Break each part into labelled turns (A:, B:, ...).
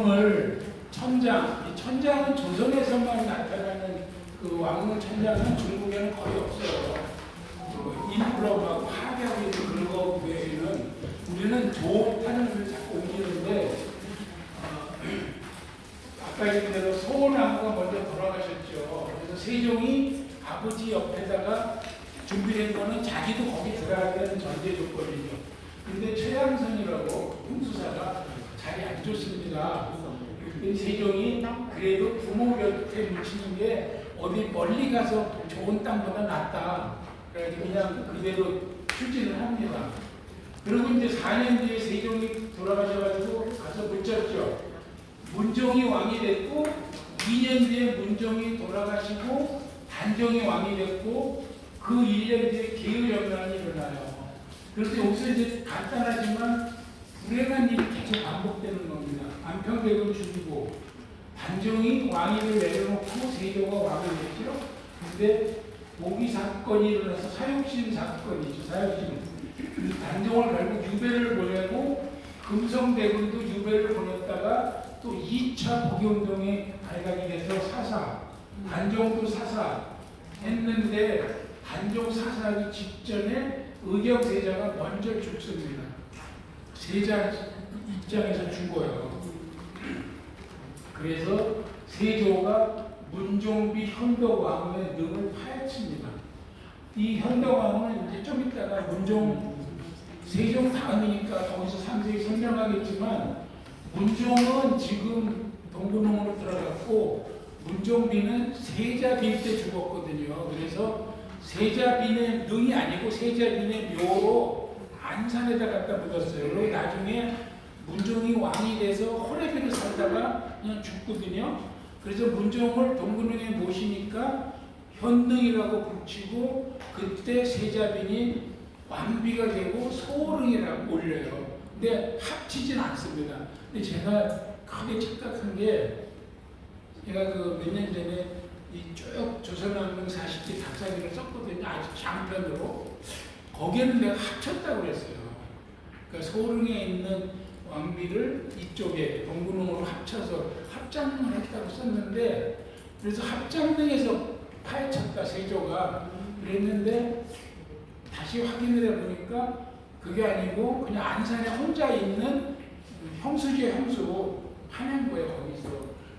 A: 왕릉을 천장, 이 천장은 조선에서만 나타나는 그 왕릉 천장은 중국에는 거의 없어요. 일부러 막 파괴하고 있는 그런 거 외에는 우리는 좋은 하늘을 자꾸 옮기는데 아까 얘기한 대로 소원왕후가 먼저 돌아가셨죠. 그래서 세종이 아버지 옆에다가 준비된 거는 자기도 거기 들어가는 전제 조건이죠. 근데 최양선이라고 홍수사가 자리 안 좋습니다. 그랬더니 세종이 그래도 부모 곁에 묻히는 게 어디 멀리 가서 좋은 땅보다 낫다. 그래서 그냥 그대로 추진을 합니다. 그리고 이제 4년 뒤에 세종이 돌아가셔가지고 가서 묻혔죠. 문종이 왕이 됐고 2년 뒤에 문종이 돌아가시고 단종이 왕이 됐고 그 1년 뒤에 계의정난이 일어나요. 그래서 여기서 이제 간단하지만 불행한 일이 계속 반복되는 겁니다. 안평대군 죽이고 단종이 왕위를 내려놓고 세종가 왕을 됐죠. 근데 모기 사건이 일어나서 사육신 사건이죠. 사육신. 단종을 결국 유배를 보내고 금성대군도 유배를 보냈다가 또 2차 복용동에 발각이 돼서 사사, 단종도 사사 했는데 단종 사사하기 직전에 의경세자가 먼저 죽습니다. 세자 입장에서 죽어요. 그래서 세조가 문종비 현덕왕후의 능을 파헤칩니다. 이 현덕왕후는 이제 좀 이따가 세종 다음이니까 거기서 상세히 설명하겠지만 문종은 지금 동군홍으로 들어갔고 문종비는 세자빈 때 죽었거든요. 그래서 세자빈의 능이 아니고 세자빈의 묘로 안산에다 갖다 묻었어요. 그리고 나중에 문종이 왕이 돼서 호래비로 살다가 그냥 죽거든요. 그래서 문종을 동군홍에 모시니까 현능이라고 붙이고 그때 세자빈이 왕비가 되고 소릉이라고 올려요. 근데 합치진 않습니다. 근데 제가 크게 착각한 게 제가 그 몇 년 전에 이 쭉 조선왕릉 40기 답사기를 썼거든요. 아주 장편으로. 거기에는 내가 합쳤다고 그랬어요. 그러니까 소릉에 있는 왕비를 이쪽에 동군홍으로 합쳐서 합장릉을 했다고 썼는데 그래서 합장릉에서 파헤쳤다 세조가 그랬는데 다시 확인을 해보니까 그게 아니고 그냥 안산에 혼자 있는 형수지의 형수 한양구에 거기 있어.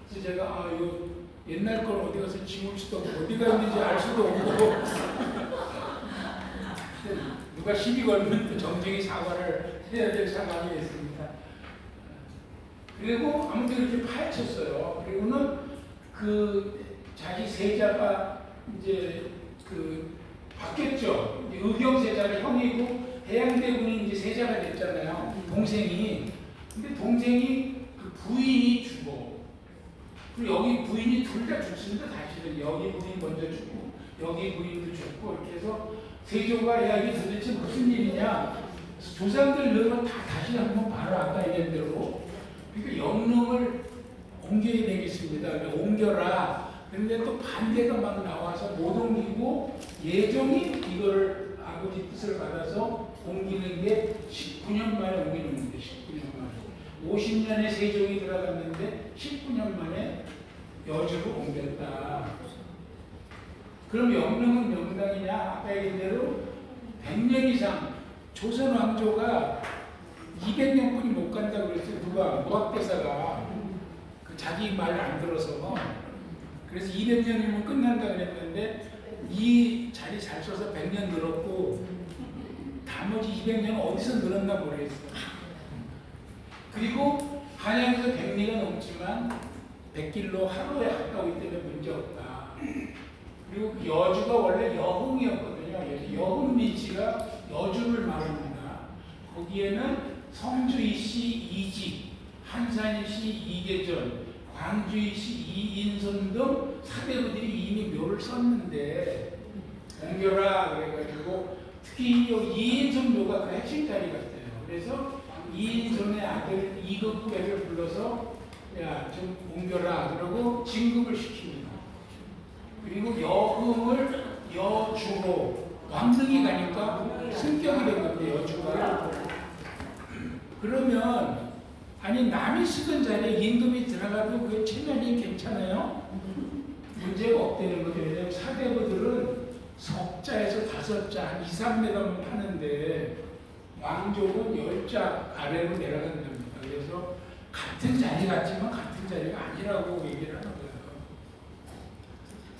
A: 그래서 제가 이거 옛날 걸 어디 가서 지울 수도 없고 어디가 있는지 알 수도 없고 누가 시비 걸면 또 정정히 사과를 해야 될 상황이 있습니다. 그리고 아무튼 이렇게 파헤쳤어요. 그리고는 그 자기 세자가 이제 그 바뀌었죠. 의경세자가 형이고 해양대군이 이제 세자가 됐잖아요. 동생이. 근데 동생이 그 부인이 죽어. 그리고 여기 부인이 둘 다 죽습니다. 사실은 여기 부인 먼저 죽고 여기 부인도 죽고 이렇게 해서 세조가 야 이게 도대체 무슨 일이냐. 조상들 능을 다 다시 한번 봐라. 아까 얘기한 대로. 그러니까 영릉을 옮겨야 되겠습니다. 옮겨라. 근데 또 반대가 막 나와서 못 옮기고 예종이 이걸 아버지 뜻을 받아서 옮기는 게 19년 만에 옮기는 건데 19년 만에 50년에 세종이 들어갔는데 19년 만에 여주로 옮겼다. 그럼 영릉은 명당이냐? 아까 얘기한 대로 100년 이상 조선 왕조가 200년뿐이 못 간다고 그랬어요. 누가? 무학대사가 그 자기 말 안 들어서 그래서 200년이면 끝난다 그랬는데 이 자리 잘 써서 100년 늘었고 나머지 200년은 어디서 늘었나 모르겠어요. 그리고 한양에서 100리가 넘지만 100길로 하루에 가까우기 때문에 문제 없다. 그리고 여주가 원래 여흥이었거든요. 여흥 리치가 여주를 말합니다. 거기에는 성주이시 이직, 한산이시 이계전, 광주이시 이인선 등 사대부들이 이미 묘를 썼는데 옮겨라 그래가지고 특히 이인선 묘가 그 핵심 자리 같아요. 그래서 이인선의 아들 이극배를 불러서 야 좀 옮겨라 그러고 진급을 시킵니다. 그리고 여흥을 여주로 왕릉이 가니까 승격이 된 건데 여주가 그러면 아니 남이 쓰던 자리에 임금이 들어가도 그 체면이 괜찮아요? 문제가 없다는 거죠. 왜냐하면 사대부들은 석자에서 5자, 한 2, 3m만 파는데 왕족은 10자 아래로 내려간답니다. 그래서 같은 자리 같지만 같은 자리가 아니라고 얘기를 하는 거예요.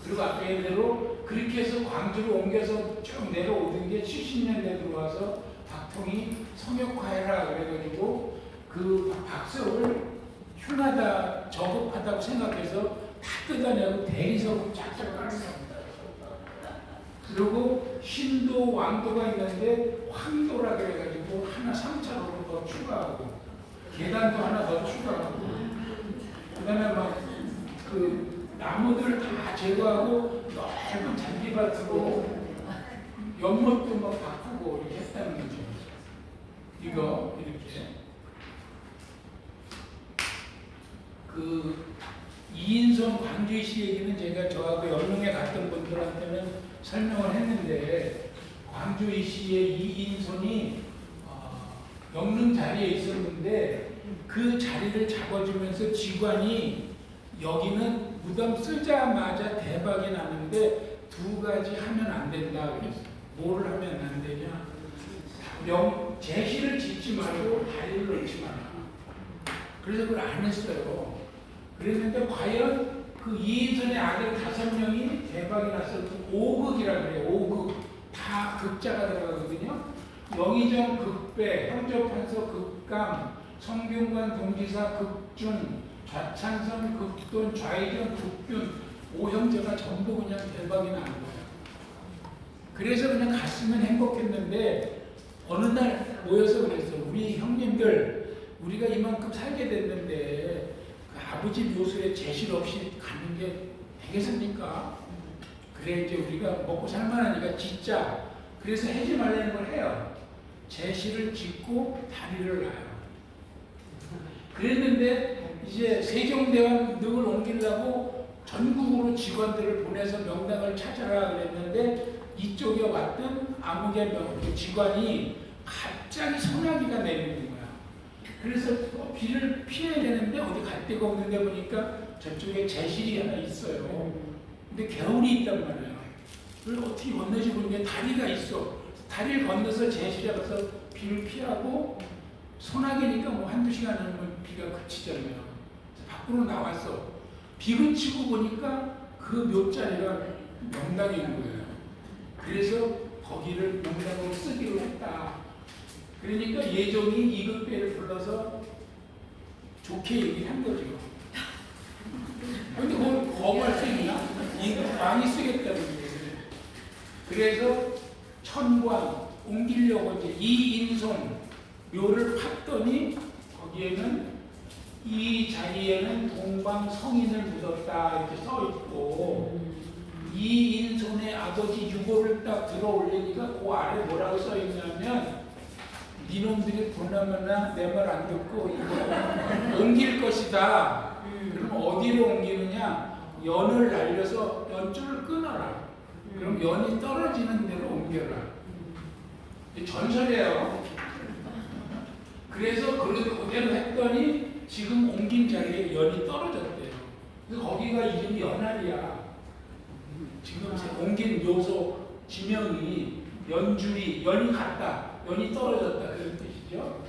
A: 그리고 아까 얘기대로 그렇게 해서 광주로 옮겨서 쭉 내려오던 게 70년대 들어와서 박통이 성역화해라 그래가지고 그 박석을 흉하다, 저급하다고 생각해서 다 뜯어내고 대리석을 쫙쫙 깔는 겁니다. 그리고 신도, 왕도가 있는데 황도라 그래가지고 하나 3차로로 더 추가하고 계단도 하나 더 추가하고 그 다음에 막 그 나무들을 다 제거하고 넓은 잔디밭으로 연못도 막 바꾸고 이렇게 했다는 거죠. 이거 이렇게 그 이인선 광주시 얘기는 제가 저하고 연릉에 갔던 분들한테는 설명을 했는데 광주시의 이인선이 영릉 자리에 있었는데 그 자리를 잡아주면서 직관이 여기는 무덤 쓰자마자 대박이 나는데 2가지 하면 안 된다 그랬어요. 뭐를 하면 안 되냐? 제시를 짓지 말고 다리를 넣지 마라. 그래서 그걸 안 했어요. 그랬는데 과연 그 이인선의 아들 5명이 대박이 나서 그 5극이라 그래요. 5극 다 극자가 들어가거든요. 영의정 극배, 형조판서 극감, 성균관 동지사 극준, 좌찬선 극돈, 좌의정 극균 5형제가 전부 그냥 대박이 나는 거예요. 그래서 그냥 갔으면 행복했는데 어느 날 모여서 그랬어요. 우리 형님들 우리가 이만큼 살게 됐는데 그 아버지 묘소에 제실 없이 가는 게 되겠습니까? 그래 이제 우리가 먹고 살만하니까 짓자. 그래서 하지 말라는 걸 해요. 제실을 짓고 다리를 놔요. 그랬는데 이제 세종대왕 늑을 옮기려고 전국으로 직원들을 보내서 명당을 찾아라 그랬는데 이쪽에 왔던 암흑의 직원이 갑자기 소나기가 내리는 거야. 그래서 비를 피해야 되는데 어디 갈 데가 없는데 보니까 저쪽에 제실이 하나 있어요. 근데 겨울이 있단 말이에요. 그걸 어떻게 건너지 보니까 다리가 있어. 다리를 건너서 제실에 가서 비를 피하고 소나기니까 뭐 1~2시간 하면 비가 그치잖아요. 밖으로 나왔어. 비 그치고 보니까 그 묘자리가 명당인 거예요. 그래서 거기를 명당으로 쓰기로 했다. 그러니까 예종이 이극배를 불러서 좋게 얘기한 거죠. 근데 그걸 거부할 수 있나? 이극 왕이 쓰겠다는 거예요. 그래서 천광 옮기려고 이제 이인손 묘를 팠더니 거기에는 이 자리에는 동방 성인을 묻었다 이렇게 써 있고 이인손의 아버지 유고를 딱 들어 올리니까 그 아래 뭐라고 써 있냐면 니놈들이 보나마나 내 말 안 듣고 이거 옮길 것이다. 그럼 어디로 옮기느냐? 연을 날려서 연줄을 끊어라. 그럼 연이 떨어지는 데로 옮겨라. 전설이에요. 그래서 그대로 했더니 지금 옮긴 자리에 연이 떨어졌대요. 그래서 거기가 이름이 연알이야. 지금 옮긴 묘소 지명이 연줄이 연이 갔다, 연이 떨어졌다 그런 뜻이죠.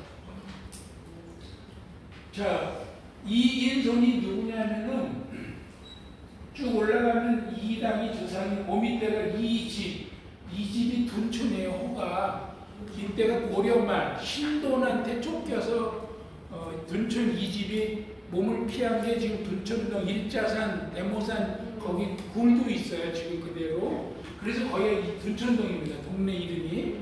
A: 자, 이인손이 누구냐면은 쭉 올라가면 이당이 조상이 그 밑에가 이집이 둔촌이에요. 호가 이때가 고려말 신돈한테 쫓겨서 둔촌 이집이 몸을 피한 게 지금 둔촌동 일자산, 대모산 거기 굴도 있어요. 지금 그대로. 그래서 거기가 둔촌동입니다. 동네 이름이.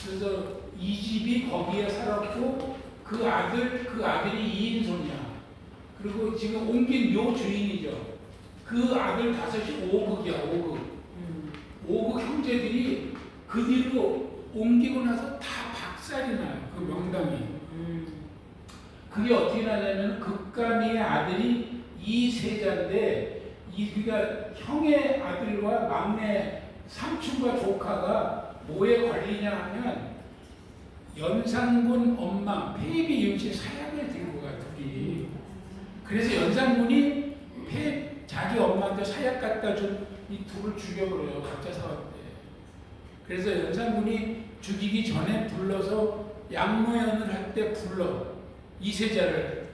A: 그래서 이집이 거기에 살았고 그 아들이 이인손이야. 그리고 지금 옮긴 묘 주인이죠. 그 아들 5이 5극이야. 5극 형제들이 그 뒤로 옮기고 나서 다 박살이 나요. 그 명당이. 그게 어떻게 나냐면 극감이의 아들이 이세자인데 그러니까 형의 아들과 막내 삼촌과 조카가 뭐에 걸리냐 하면 연산군 엄마 폐비 윤씨 사약을 들고 가요. 그래서 연산군이 자기 엄마한테 사약 갖다 준 이 둘을 죽여버려요. 각자 싸울 때. 그래서 연산군이 죽이기 전에 불러서 양로연을 할 때 불러 이세자를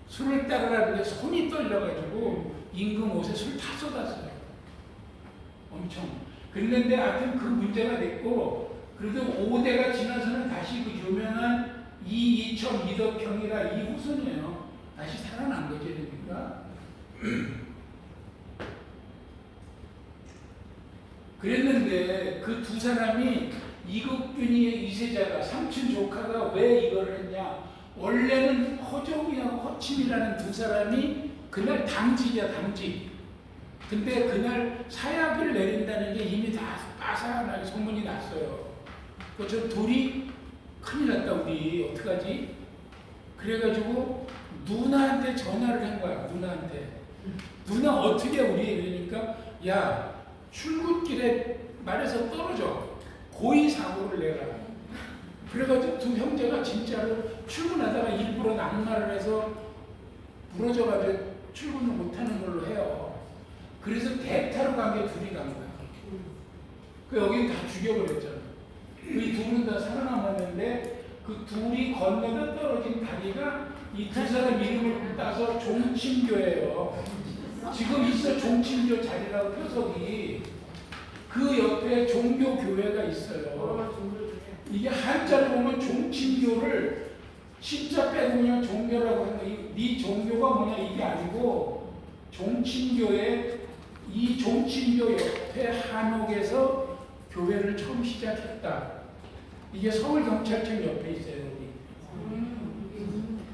A: 술을 따르라는데 손이 떨려가지고 임금 옷에 술 다 쏟았어요. 엄청. 그랬는데 하여튼 그 문제가 됐고, 그래도 5대가 지나서는 다시 그 유명한 이이청 이덕형이라 이 후손이에요. 다시 살아난 거지, 그러니까. 그랬는데 그 두 사람이 이국균이의 이세자가 삼촌 조카가 왜 이걸 했냐? 원래는 허종이하고 허침이라는 두 사람이 그날 당직이야, 당직. 근데 그날 사약을 내린다는 게 이미 다 빠삭하게 소문이 났어요. 저 둘이 큰일 났다, 우리 어떡하지? 그래가지고 누나한테 전화를 한 거야, 누나한테. 누나 어떻게 우리? 그러니까 야, 출근길에 말해서 떨어져. 고의 사고를 내라. 그래가지고 두 형제가 진짜로 출근하다가 일부러 낙마를 해서 부러져가지고 출근을 못하는 걸로 해요. 그래서 대타로 간 게 둘이 간 거야. 그 여긴 다 죽여버렸잖아. 이 둘은 다 살아남았는데 그 둘이 건너다 떨어진 다리가 이 두 사람 이름을 따서 종친교예요. 지금 있어 종친교 자리라고 표석이. 그 옆에 종교교회가 있어요. 이게 한자를 보면 종친교를 진짜 빼고 그냥 종교라고 하는 거야. 네 종교가 뭐냐 이게 아니고 종친교에 이 종친교 옆에 한옥에서 교회를 처음 시작했다. 이게 서울경찰청 옆에 있어요. 여기.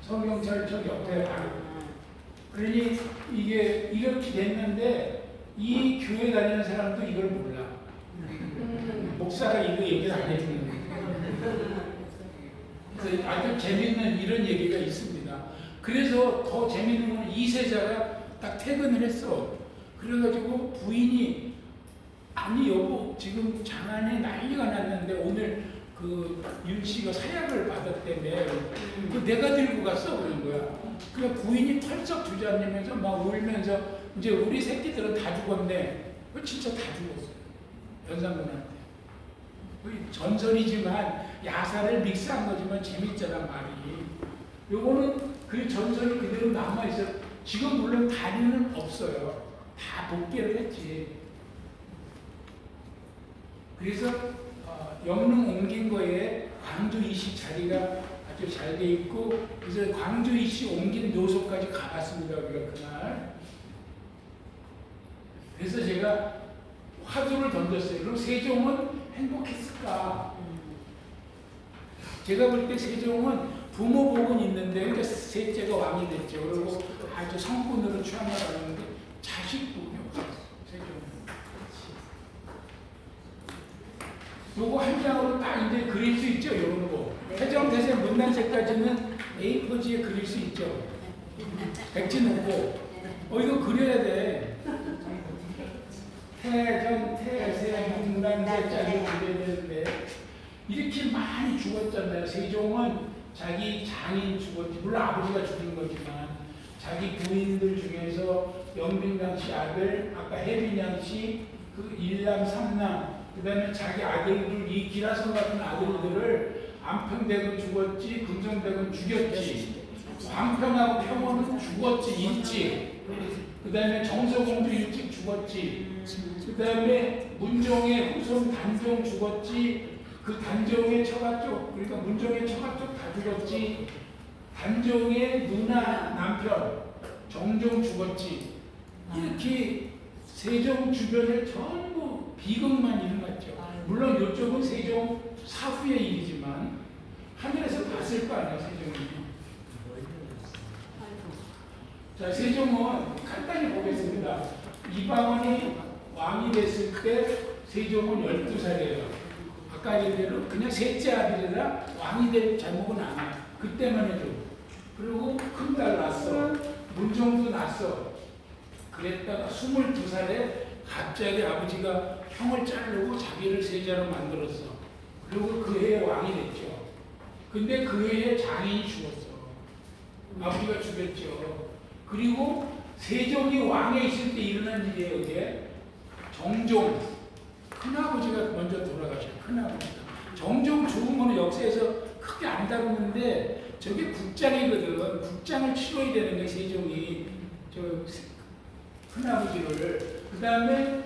A: 서울경찰청 옆에. 그러니 이게 이렇게 됐는데 이 교회 다니는 사람도 이걸 몰라. 목사가 이거 얘기를 안 해주는 거예요. 그래서 아주 재밌는 이런 얘기가 있습니다. 그래서 더 재밌는 건 이세자가 딱 퇴근을 했어. 그래가지고 부인이 아니 여보 지금 장안에 난리가 났는데 오늘 그 윤씨가 사약을 받았다며 그 내가 들고 갔어 그런 거야. 그래 부인이 털썩 주저앉으면서 막 울면서 이제 우리 새끼들은 다 죽었네. 진짜 다 죽었어요. 연산군한테. 전설이지만 야사를 믹스한 거지만 재밌잖아 말이. 요거는 그 전설이 그대로 남아있어요. 지금 물론 다리는 없어요. 다 복귀를 했지. 그래서 영릉 옮긴 거에 광주 이씨 자리가 아주 잘 돼 있고 그래서 광주 이씨 옮긴 묘소까지 가봤습니다. 우리가 그날. 그래서 제가 화두를 던졌어요. 그럼 세종은 행복했을까? 제가 볼 때 세종은 부모 복은 있는데 그러니까 셋째가 왕이 됐죠. 그리고 아주 성군으로 취하나가는데 자식 복이 없었어요. 세종은. 요거 한 장으로 딱 이제 그릴 수 있죠. 요런 거. 태정태세 문난세까지는 A4지에 그릴 수 있죠. 백지 놓고 이거 그려야 돼. 태정, 태세, 문난세까지 그려야 되는데 이렇게 많이 죽었잖아요. 세종은 자기 장인 죽었지. 물론 아버지가 죽인 거지만 자기 부인들 중에서 영빈강 씨 아들, 아까 혜빈양 씨, 그 일남, 삼남, 그 다음에 자기 아들들, 이 기라성 같은 아들들을 안평대군 죽었지, 금성대군 죽였지, 광평하고 평원은 죽었지, 일찍. 그 다음에 정서공도 일찍 죽었지. 그 다음에 문종의 후손 단종 죽었지. 그 단종의 처가 쪽, 그러니까 문종의 처가 쪽 다 죽었지. 단종의 누나 남편 정종 죽었지. 이렇게 세종 주변에 전부 비극만 일어났죠. 물론 이쪽은 세종 사후의 일이지만 하늘에서 봤을 거 아니야 세종이. 자, 세종은 간단히 보겠습니다. 이방원이 왕이 됐을 때 세종은 12살이에요. 아까 얘기대로 그냥 셋째 아들이라 왕이 될 제목은 아니야. 그때만 해도. 그리고 큰 딸 낳았어. 문종도 낳았어. 그랬다가 22살에 갑자기 아버지가 형을 자르고 자기를 세자로 만들었어. 그리고 그 해에 왕이 됐죠. 근데 그 해에 장인이 죽었어. 아버지가 죽였죠. 그리고 세종이 왕에 있을 때 일어난 일이에요. 이게 정종 큰아버지가 먼저 돌아가셔요. 큰아버지가 정종 죽은 거는 역사에서 크게 안 다루는데 저게 국장이거든. 국장을 치러야 되는 거예요. 세종이 저 큰아버지를. 그 다음에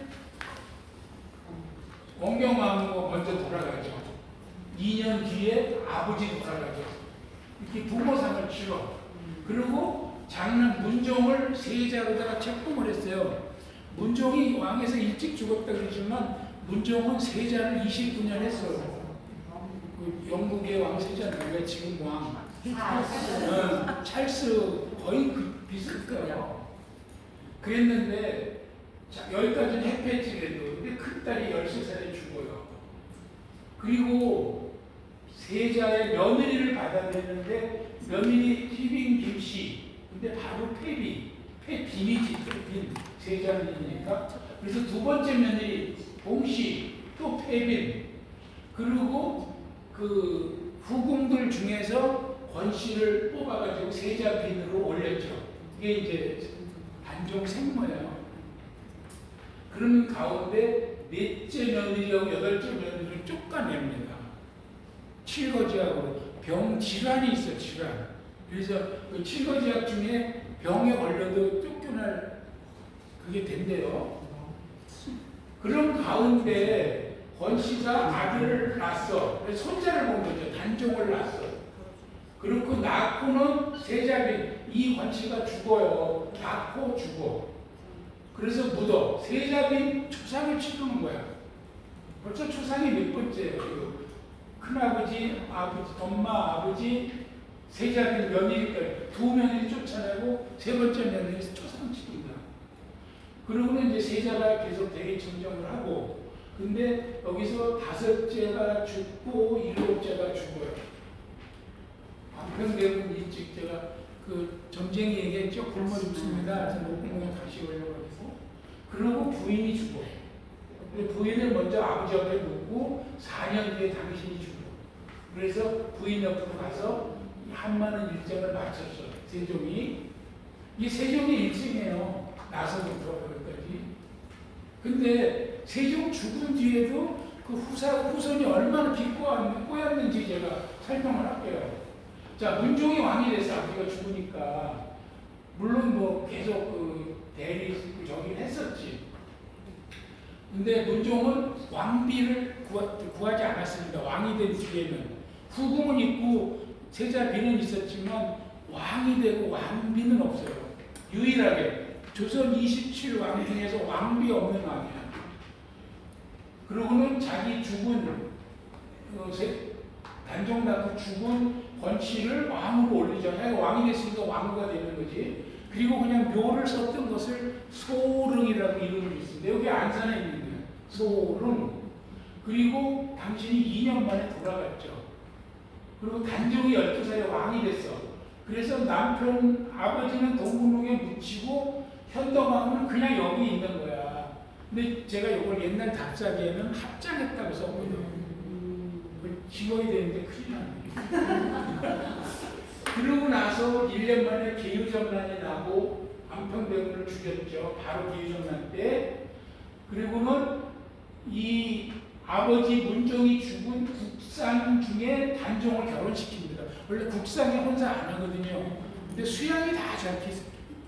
A: 원경왕후가 먼저 돌아가죠. 2년 뒤에 아버지 돌아가죠. 이렇게 부모상을 치러. 그리고 장남 문종을 세자로다가 책봉을 했어요. 문종이 왕에서 일찍 죽었다 그러지만 문종은 세자를 29년 했어요. 그 영국의 왕세자인데 지금 왕. 찰스 거의 비슷해요. 그랬는데 여기까지는 해패지래도 근데 큰딸이 13살에 죽어요. 그리고 세자의 며느리를 받아들였는데 며느리 희빈 김씨 근데 바로 폐빈이지 폐빈 세자님이니까. 그래서 두 번째 며느리 봉씨 또 폐빈. 그리고 그 후궁들 중에서 권씨를 뽑아가지고 세자빈으로 올렸죠. 이게 이제 단종 생모예요. 그런 가운데 넷째 며느리하고 여덟째 며느리를 쫓아냅니다. 칠거지약으로 병 질환이 있어 질환. 그래서 그 칠거지약 중에 병에 걸려도 쫓겨날 그게 된대요. 그런 가운데 권씨가 아들을 낳았어. 손자를 본 거죠. 단종을 낳았어. 그렇고 낳고는 세자빈 이 권씨가 죽어요. 낳고 죽어. 그래서 묻어. 세자빈 초상을 치르는 거야. 벌써 초상이 몇 번째예요. 그 큰아버지, 아버지, 엄마, 아버지, 세자빈 며느리까지 두 며느리 쫓아내고 세 번째 며느리 초상 치른다. 그러고는 이제 세자가 계속 대리 청정을 하고, 근데 여기서 다섯째가 죽고 일곱째가 죽어요. 방평대군 일찍 제가 그 점쟁이 얘기했죠. 굶어 죽습니다. 그래서 목구멍에 가시 올려가지고 그러고 부인이 죽어. 부인을 먼저 아버지 옆에 묻고 4년 뒤에 당신이 죽어. 그래서 부인 옆으로 가서 한 많은 일정을 마쳤어. 세종이. 이 세종이 일정이에요. 나서부터 여기까지. 근데 세종 죽은 뒤에도 그 후손이 얼마나 꼬였는지 제가 설명을 할게요. 자, 문종이 왕이 돼서 아버지가 죽으니까 물론 뭐 계속 그 대리 저기 했었지. 근데 문종은 왕비를 구하지 않았습니다. 왕이 된 뒤에는 후궁은 있고 세자비는 있었지만 왕이 되고 왕비는 없어요. 유일하게 조선 27왕 중에서 왕비 없는 왕이야. 그러고는 자기 죽은 단종 낳고 죽은 권씨를 왕으로 올리죠. 왕이 됐으니까 왕후가 되는 거지. 그리고 그냥 묘를 썼던 것을 소릉이라고 이름을 있습니다. 여기 안산에 있는 거예요. 소릉. 그리고 당신이 2년 만에 돌아갔죠. 그리고 단종이 12살에 왕이 됐어. 그래서 남편 아버지는 동궁릉에 묻히고 현덕왕후는 그냥 여기 있는 거야. 근데 제가 이걸 옛날 답사기에는 합장했다고 썼거든요. 지워야 되는데 큰일 났네. 그러고 나서 1년 만에 계유정난이 나고 안평대군을 죽였죠. 바로 계유정난 때. 그리고는 이 아버지 문종이 죽은 국상 중에 단종을 결혼시킵니다. 원래 국상에 혼사 안 하거든요. 근데 수양이 다 저렇게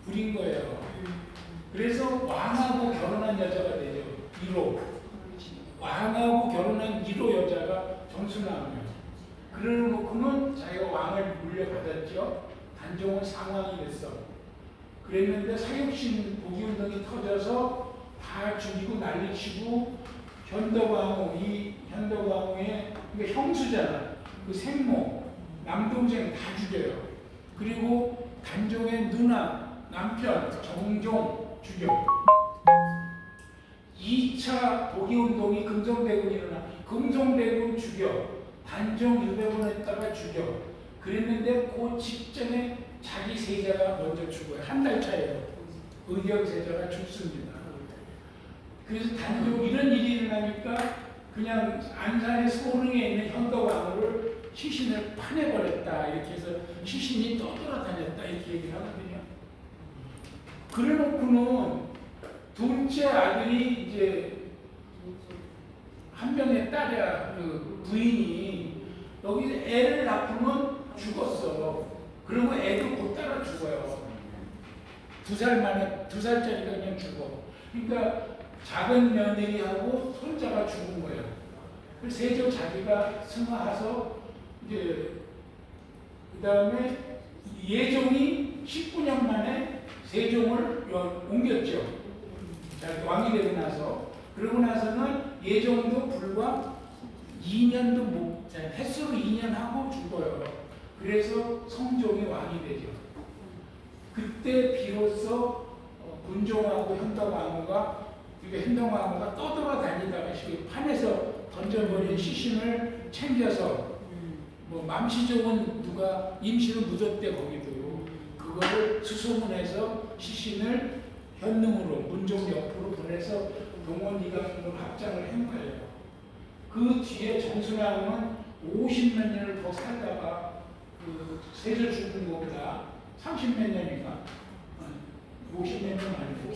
A: 부린 거예요. 그래서 왕하고 결혼한 여자가 되죠. 1호. 왕하고 결혼한 1호 여자가 정순왕이에요. 그러놓고는 자기가 왕을 물려받았죠. 단종은 상왕이 됐어. 그랬는데 사육신 복위운동이 터져서 다 죽이고 난리치고 현덕왕후, 이 현덕왕후의 그러니까 형수잖아. 그 생모, 남동생 다 죽여요. 그리고 단종의 누나, 남편, 정종 죽여. 2차 복위운동이 금성대군이 일어나. 금성대군 죽여. 단종 600원 했다가 죽여. 그랬는데 그 직전에 자기 세자가 먼저 죽어요. 한 달 차예요. 의경 세자가 죽습니다. 그래서 단종 이런 일이 일어나니까 그냥 안산의 소릉에 있는 현덕왕후를 시신을 파내버렸다. 이렇게 해서 시신이 떠돌아다녔다. 이렇게 얘기를 하거든요. 그래놓고는 둘째 아들이 이제 한 명의 딸이야. 그 부인이 여기 애를 낳고는 죽었어. 그리고 애도 곧 따라 죽어요. 2살 만에 2살짜리가 그냥 죽어. 그러니까 작은 며느리하고 손자가 죽은 거예요. 그래서 세조 자기가 승하해서 이제 그 다음에 예종이 19년 만에 세종을 옮겼죠. 왕이 되고 나서. 그러고 나서는 예종도 불과 2년도 못, 횟수로 2년 하고 죽어요. 그래서 성종이 왕이 되죠. 그때 비로소 문종하고 현덕왕후가, 현덕왕후가 떠돌아다니다가 판에서 던져버린 시신을 챙겨서 뭐 mam시종은 누가 임시로 묻었대. 거기도 그거를 수소문해서 시신을 현능으로 문종 옆으로 보내서 동원이강으로 합장을 한 거예요. 그 뒤에 정순왕은 50몇 년을 더 살다가 그 세조 죽은 것보다 30몇 년인가 50몇 년 아니고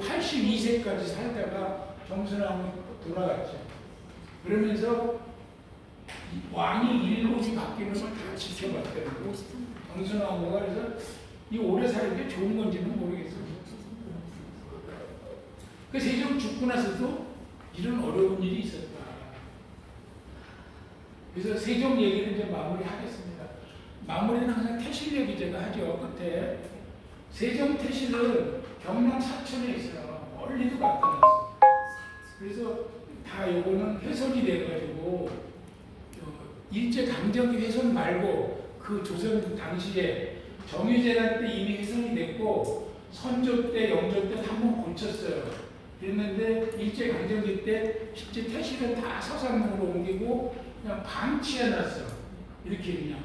A: 82세까지 살다가 정순왕은 돌아갔죠. 그러면서 왕이 일곱이 바뀌는 걸 다 지켜봤더라고요. 정순왕후가. 그래서 이 오래 사는 게 좋은 건지는 모르겠어요. 그 세종 죽고 나서도 이런 어려운 일이 있었다. 그래서 세종 얘기를 이제 마무리하겠습니다. 마무리는 항상 태실례 제가 하죠. 끝에 세종 태실은 경남 사천에 있어요. 멀리도 갔다 왔어요. 그래서 다 요거는 훼손이 돼가지고 일제 강점기 훼손 말고 그 조선 당시에 정유재란 때 이미 훼손이 됐고 선조 때 영조 때 한 번 고쳤어요. 그랬는데 일제 강점기 때 실제 태실은 다 서산으로 옮기고 그냥 방치해놨어. 이렇게 그냥.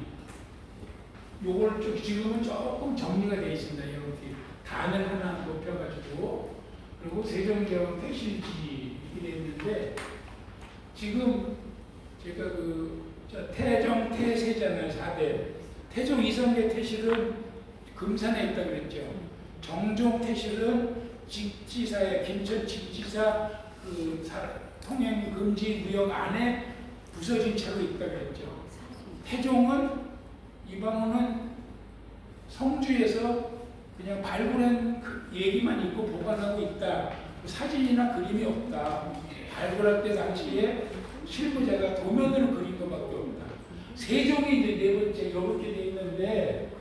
A: 요걸 지금은 조금 정리가 되어 있습니다. 이렇게 단을 하나 높여가지고. 그리고 세종대왕 태실지 이렇게 됐는데 지금 제가 태종 태세잖아요. 4대. 태종 이성계 태실은 금산에 있다 그랬죠. 정종 태실은 직지사에 김천 직지사 통행 금지 구역 안에 부서진 채로 있다 그랬죠. 태종은 이방원은 성주에서 그냥 발굴한 얘기만 있고 보관하고 있다. 사진이나 그림이 없다. 발굴할 때 당시에 실무자가 도면으로 그린 것밖에 없다. 세종이 이제 네 번째 이렇게 돼 있는데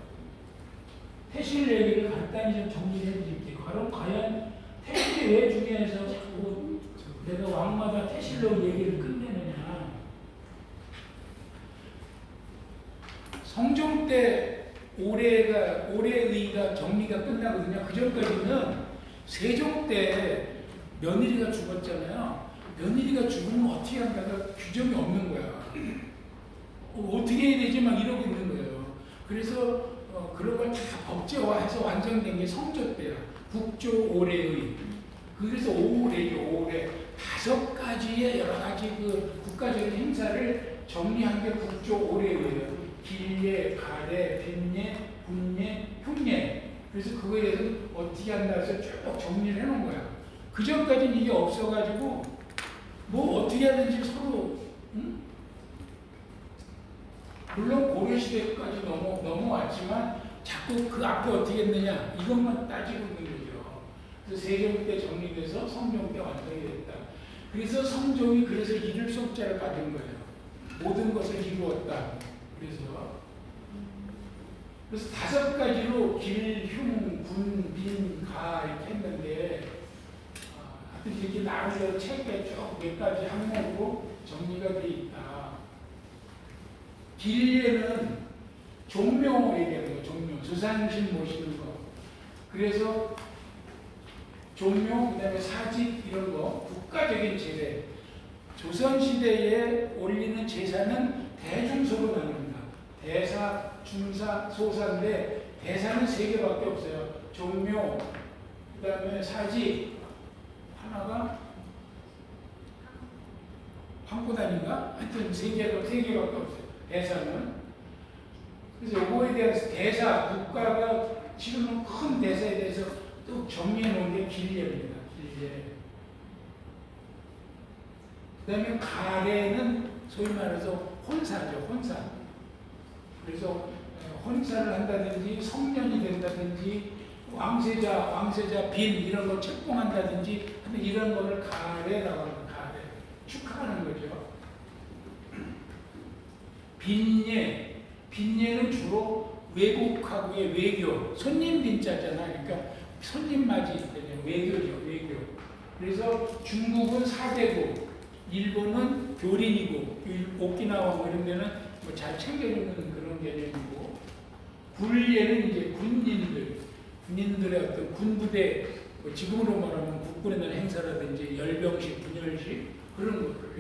A: 태실 얘기를 간단히 좀 정리해 드릴게요. 과연 태실이 왜 중요해서 자꾸 내가 왕마다 태실로 얘기를 끝내느냐. 성종 때 올해의가 정리가 끝나거든요. 그 전까지는 세종 때 며느리가 죽었잖아요. 며느리가 죽으면 어떻게 한다가 규정이 없는 거야. 어떻게 해야 되지 막 이러고 있는 거예요. 그래서 그런 걸 다 법제화해서 완성된 게 성조 때야. 국조 올해의. 그래서 올해죠. 올해 5가지의 여러 가지 그 국가적인 행사를 정리한 게 국조 올해예요. 길예, 가래, 빈예, 분예, 흉예. 그래서 그거에 대해서 어떻게 한다 해서 쭉 정리를 해놓은 거야. 그 전까지는 이게 없어가지고 뭐 어떻게 하든지 서로 물론 고려시대까지 넘어왔지만 자꾸 그 앞에 어떻게 했느냐 이것만 따지고 있는 거죠. 그래서 세종 때 정리돼서 성종 때 완성이 됐다. 그래서 성종이 그래서 이를 속자를 받은 거예요. 모든 것을 이루었다. 그래서 5가지로 길, 흉, 분, 빈, 가 이렇게 했는데 하여튼 이렇게 나누어 책에 쭉 몇 가지 항목으로 정리가 돼 있다. 길예는 종묘 얘기하는 거, 종묘. 조상신 모시는 거. 그래서 종묘, 그 다음에 사직 이런 거, 국가적인 제례. 조선시대에 올리는 제사는 대중소로 나눕니다. 대사, 중사, 소사인데 대사는 3개밖에 없어요. 종묘, 그 다음에 사직, 하나가 황구단인가? 하여튼 3개밖에 없어요. 대사는. 그래서 요거에 대해서 대사, 국가가 치르는 큰 대사에 대해서 또 길례입니다. 길례. 그 다음에 가례는 소위 말해서 혼사죠. 혼사. 그래서 혼사를 한다든지 성년이 된다든지 왕세자 빈 이런 걸 책봉한다든지 이런 거를 가례라고 합니다. 가례. 축하하는 거죠. 빈례는 주로 외국하고의 외교, 손님 빈자잖아. 그러니까 손님 맞이 때문에 외교죠, 외교. 그래서 중국은 사대국, 일본은 교린이고, 오키나와 뭐 이런 데는 뭐 잘 챙겨주는 그런 개념이고, 굴례는 이제 군인들의 어떤 군부대, 뭐 지금으로 말하면 국군에 대한 행사라든지 열병식, 분열식 그런 것들.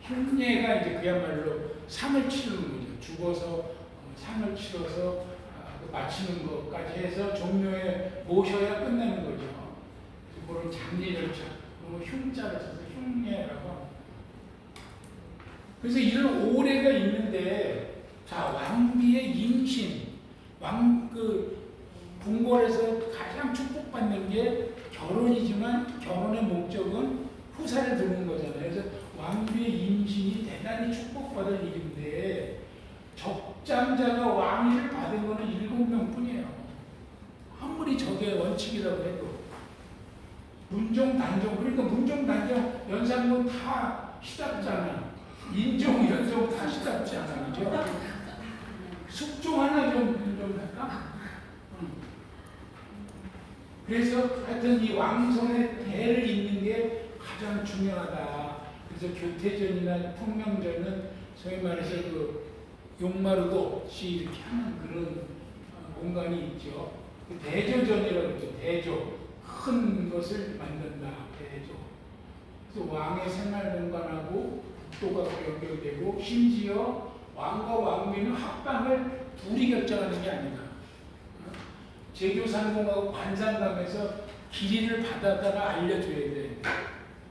A: 흉례가 이제 그야말로 상을 치르는 거죠. 죽어서 상을 치러서 마치는 것까지 해서 종묘에 모셔야 끝나는 거죠. 그런 장례 절차, 흉자를 써서 흉례라고 합니다. 그래서 이런 오례가 있는데, 자, 왕비의 임신, 궁궐에서 가장 축복받는 게 결혼이지만 결혼의 목적은 후사를 두는 거잖아요. 그래서 왕비의 임신이 대단히 축복받을 일인데 적장자가 왕위를 받은 거는 7명 뿐이에요. 아무리 저게 원칙이라고 해도 문종, 단종, 그러니까 문종, 단종, 연산군 다 시답잖아. 인종, 연종 다 시답지 않아. 그죠? 숙종 하나 좀 할까? 그래서 하여튼 이 왕손의 대를 잇는 게 가장 중요하다. 그래서 교태전이나 통명전은 소위 말해서 용마루도 없이 이렇게 하는 그런 공간이 있죠. 대조전이라고 했죠. 대조. 큰 것을 만든다. 대조. 그래서 왕의 생활 공간하고 국도가 연결되고 심지어 왕과 왕비는 합방을 둘이 결정하는 게 아니다. 제교산공하고 관상감에서 길이를 받아다가 알려줘야 돼.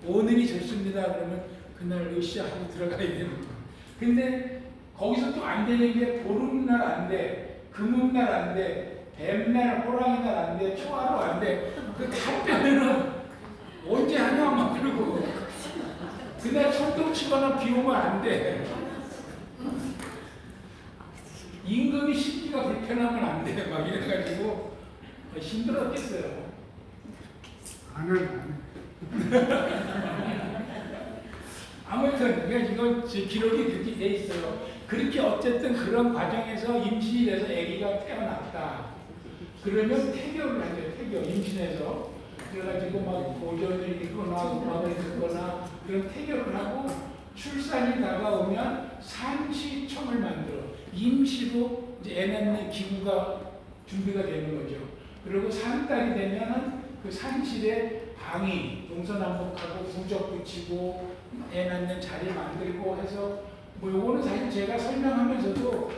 A: 오늘이 좋습니다. 그러면 그날 으쌰하고 들어가야 되는 거야. 근데 거기서 또 안 되는 게 보름날 안 돼, 금음날 안 돼, 뱀날, 호랑이날 안 돼, 초하루 안 돼. 그 다 빼면은 언제 하냐 막 그러고 그날 천둥 치거나 비 오면 안 돼. 임금이 심기가 불편하면 안 돼. 막 이래가지고 힘들었겠어요. 아무튼 이거 기록이 그렇게 돼 있어요. 그렇게 어쨌든 그런 과정에서 임신이 돼서 아기가 태어났다. 그러면 태교를 하죠. 태교 임신해서 그래가지고 막 고전을 읽거나 음악을 듣거나 그런 태교를 하고 출산이 다가오면 산시청을 만들어. 임시로 이제 애 낳는 기구가 준비가 되는 거죠. 그리고 산딸이 되면은 그 산실에 방이 동서남북하고 부적 붙이고 애 낳는 자리 만들고 해서 뭐 요거는 사실 제가 설명하면서도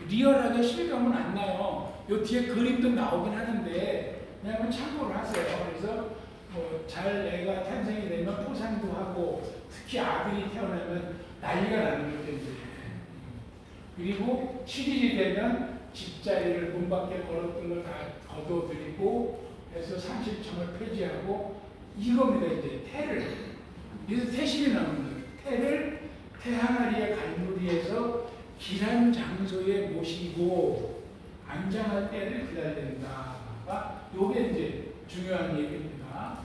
A: 리얼하게 실감은 안 나요. 요 뒤에 그림도 나오긴 하는데 그냥 한번 참고를 하세요. 그래서 뭐 잘 애가 탄생이 되면 포상도 하고 특히 아들이 태어나면 난리가 나는 거죠. 이제. 그리고 7일이 되면 집자리를 문 밖에 걸었던 걸 다 걷어들이고 해서 산시청을 폐지하고 이겁니다. 이제 태를. 그래서 태신이 나옵니다. 태를 태항아리의 갈무리에서 길한 장소에 모시고 안장할 때를 기다린다가 요게 이제 중요한 얘기입니다.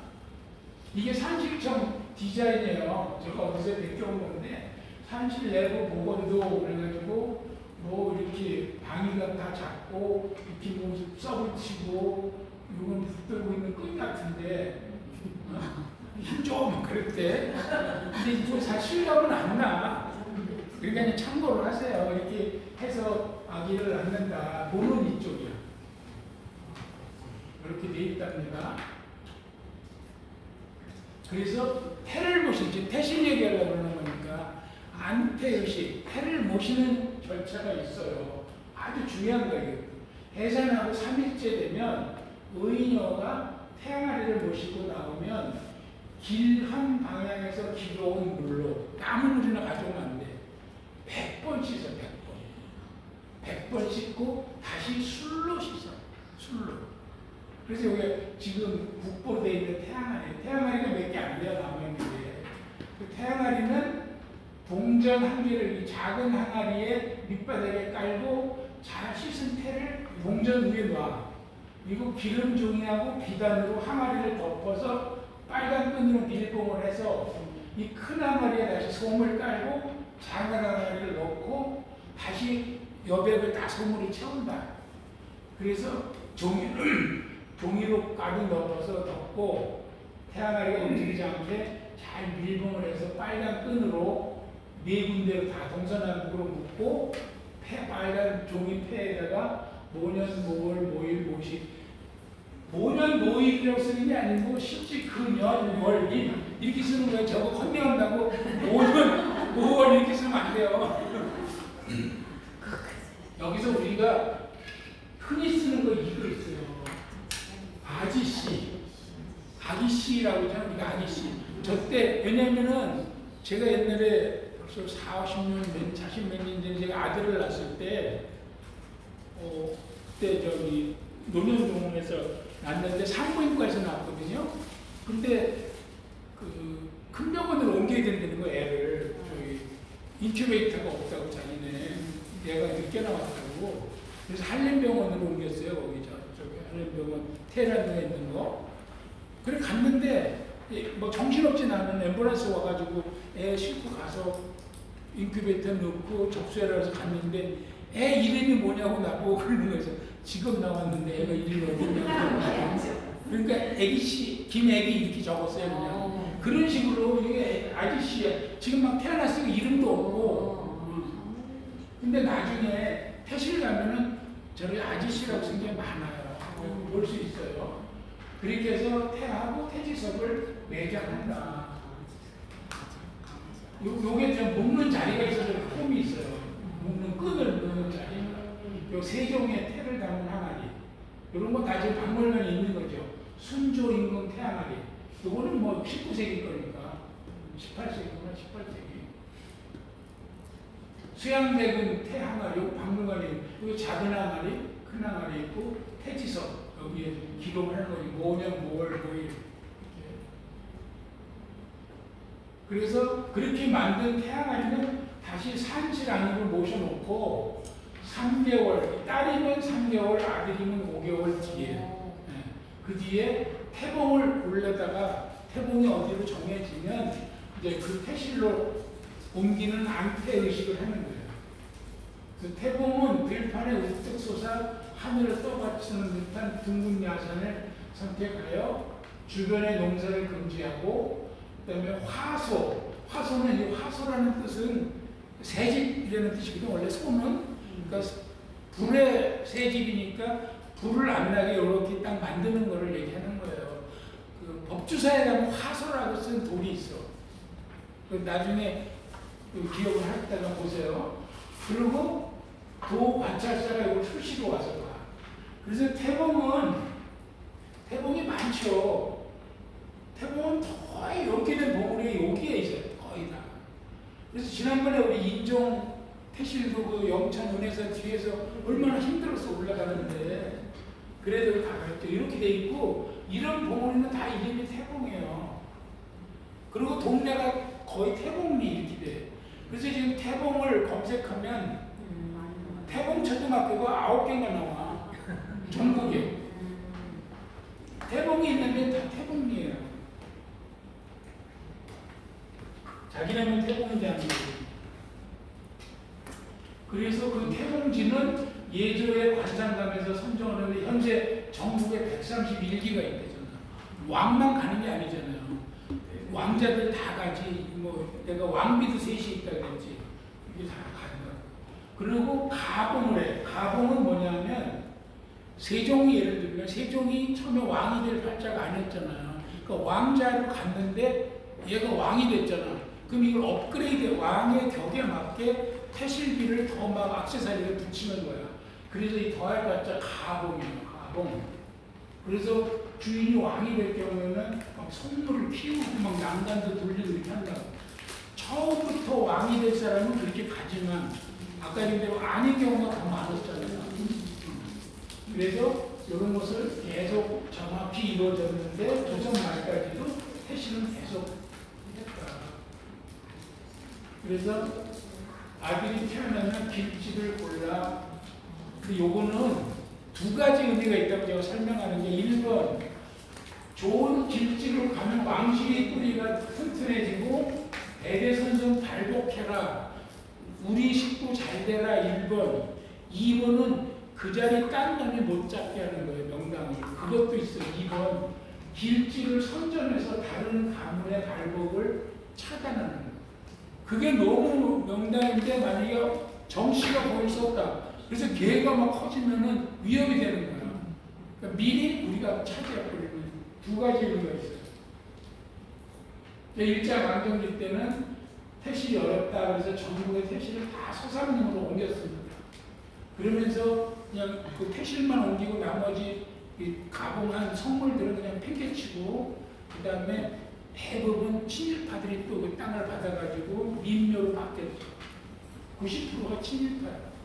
A: 이게 산시청 디자인이에요. 제가 어디서 베껴온 건데 산실 내부 복원도 그래가지고 뭐 이렇게 방위가 다 작고 이렇게 뭐 써붙이고 이건 붙들고 있는 끈 같은데 힘좀 그랬대. 근데 이거 사실 실감은 안 나. 그러니까 그냥 참고를 하세요. 이렇게 해서 아기를 낳는다. 몸은 이쪽이야. 이렇게 돼 있답니다. 그래서 태를 모시지 태신 얘기하려고 그러는 거니까 안태의식, 태를 모시는 절차가 있어요. 아주 중요한 거예요. 해산하고 3일째 되면 의녀가 태양아리를 모시고 나오면 길 한 방향에서 길어온 물로 아무 물이나 가져오면 안 돼. 100번 씻어, 100번. 100번 씻고 다시 술로 씻어. 술로. 그래서 여기 지금 국보로 되어 있는 태양아리. 태양아리가 몇 개 안 돼요, 남아있는데. 그 태양아리는 동전 한 개를 이 작은 항아리에 밑바닥에 깔고 잘 씻은 태를 동전 위에 놔. 그리고 기름 종이하고 비단으로 항아리를 덮어서 빨간 끈으로 밀봉을 해서 이 큰 항아리에 다시 솜을 깔고 작은 항아리를 넣고 다시 여백을 다 솜으로 채운다. 그래서 종이로 가득 넣어서 덮고 태양아리가 움직이지 않게 잘 밀봉을 해서 빨간 끈으로 네 군데로 다 동서남북으로 묶고 빨간 종이 폐에다가 모년, 모월, 모일, 모식. 모년, 모일이라고 쓰는 게 아니고 실제 금연, 월, 일 이렇게 쓰는 거예요. 저거 컨닝한다고 모년, 모월 이렇게 쓰면 안 돼요. 여기서 우리가 흔히 쓰는 거 이거 있어요. 아지씨. 아기씨라고 하잖아요. 이거 아기씨. 저때, 왜냐면은 제가 옛날에 벌써 40년, 40몇 년 전에 제가 아들을 낳았을 때, 그때 저기 논현동에서 낳았는데 산부인과에서 낳았거든요. 근데 그 큰 병원으로 옮겨야 된다는 거 애를 저기 인큐베이터가 없다고 자기네 얘가 늦게 나왔다고 그래서 한림병원으로 옮겼어요. 거기 저기 한림병원 테헤란에 있는 거. 그래 갔는데 뭐 정신없진 않은 앰뷸런스 와가지고 애 싣고 가서 인큐베이터 넣고 접수해라 해서 갔는데 애 이름이 뭐냐고 나보고 그러는 거예요. 지금 나왔는데 애가 이름이 어디냐고. 그러니까 애기씨, 김애기 이렇게 적었어요. 그냥. 그런 식으로 이게 아저씨야. 지금 막 태어났으니까 이름도 없고. 근데 나중에 태실 가면은 저를 아저씨라고 쓴 게 많아요. 볼 수 있어요. 그렇게 해서 태하고 태지석을 매장한다. 요게 좀 묶는 자리가 있어서 홈이 있어요. 묶는 끈을 넣는 자리. 요 세종의 태를 담은 항아리. 이런 거 다 지금 박물관에 있는 거죠. 순조 임금 태항아리. 요거는 뭐 19세기 거니까. 18세기구나, 18세기. 수양대군 태항아리, 요 박물관에 요 작은 항아리, 큰 항아리 있고, 태지석. 여기에 기록을 하는 거지. 모년, 모월, 모일. 그래서 그렇게 만든 태양아리는 다시 산실안으로 모셔놓고 3개월, 딸이면 3개월, 아들이면 5개월 뒤에 그 뒤에 태봉을 올려다가 태봉이 어디로 정해지면 이제 그 태실로 옮기는 안태 의식을 하는 거예요. 그 태봉은 들판에 우뚝 솟아 하늘을 떠받치는 듯한 둥근 야산을 선택하여 주변의 농사를 금지하고 그다음에 화소, 화소는 이 화소라는 뜻은 새집이라는 뜻이거든요. 원래 소는 그러니까 불의 새집이니까 불을 안 나게 이렇게 딱 만드는 거를 얘기하는 거예요. 그 법주사에 가면 화소라고 쓴 돌이 있어. 그 나중에 그 기억을 하다가 보세요. 그리고 도 관찰사가 이걸 수시로 와서 봐. 그래서 태봉이 많죠. 태봉은 거의 이렇게 된 보물이 여기에 있어요. 거의 다. 그래서 지난번에 우리 인종 태실도 그 영천 은혜사 뒤에서 얼마나 힘들어서 올라가는데 그래도 다 그랬죠. 이렇게 돼 있고 이런 봉우리는 다 이름이 태봉이에요. 그리고 동네가 거의 태봉리 이렇게 돼. 그래서 지금 태봉을 검색하면 태봉 초등학교가 9개가 나와. 전국에. 태봉이 있는데 다 태봉리예요. 자기네는 태봉인지 안 모르고. 그래서 그 태봉지는 예조의 관상감에서 선정하는데 현재 전국에 131기가 있대잖아. 왕만 가는 게 아니잖아요. 왕자들 다 가지. 뭐 내가 왕비도 셋이 있다 그랬지. 이게 다 가는 거야. 그리고 가봉을 해. 가봉은 뭐냐면 세종이 예를 들면 세종이 처음에 왕이 될 발자가 아니었잖아요. 그러니까 왕자로 갔는데 얘가 왕이 됐잖아. 그럼 이걸 업그레이드 왕의 격에 맞게 태실비를 더 막 액세서리를 붙이는 거야. 그래서 이 더할 발자 가봉이에요. 가봉. 그래서 주인이 왕이 될 경우에는 막 성물을 키우고 막 난간도 돌리고 이렇게 한다고. 처음부터 왕이 될 사람은 그렇게 가지만 아까 얘기한 대로 아닌 경우가 더 많았잖아요. 그래서 이런 것을 계속 정확히 이루어졌는데 조선 말까지도 태실은 계속 했다. 그래서 아들이 태어나면 길지를 골라. 근데 요거는 두 가지 의미가 있다고 제가 설명하는 게 1번 좋은 길지로 가면 왕실의 뿌리가 튼튼해지고 대대손손 발복해라. 우리 식구 잘 되라 1번. 2번은 그 자리 딴 놈이 못 잡게 하는 거예요. 명당이. 그것도 있어요. 2번. 길지를 선점해서 다른 가문의 발복을 차단하는 거예요. 그게 너무 명당인데 만약에 정씨가 보일 수 없다. 그래서 개가 막 커지면은 위험이 되는 거야. 그러니까 미리 우리가 차지해버리는 두 가지 의미가 있어요. 일제 왕정기 때는 태실이 어렵다. 그래서 전국의 태실을 다 서삼릉으로 옮겼습니다. 그러면서 그냥 그 태실만 옮기고 나머지 가공한 성물들은 그냥 팽개치고 그 다음에 대부분 친일파들이 또 그 땅을 받아가지고 민묘로 바뀌었죠. 90%가 친일파예요.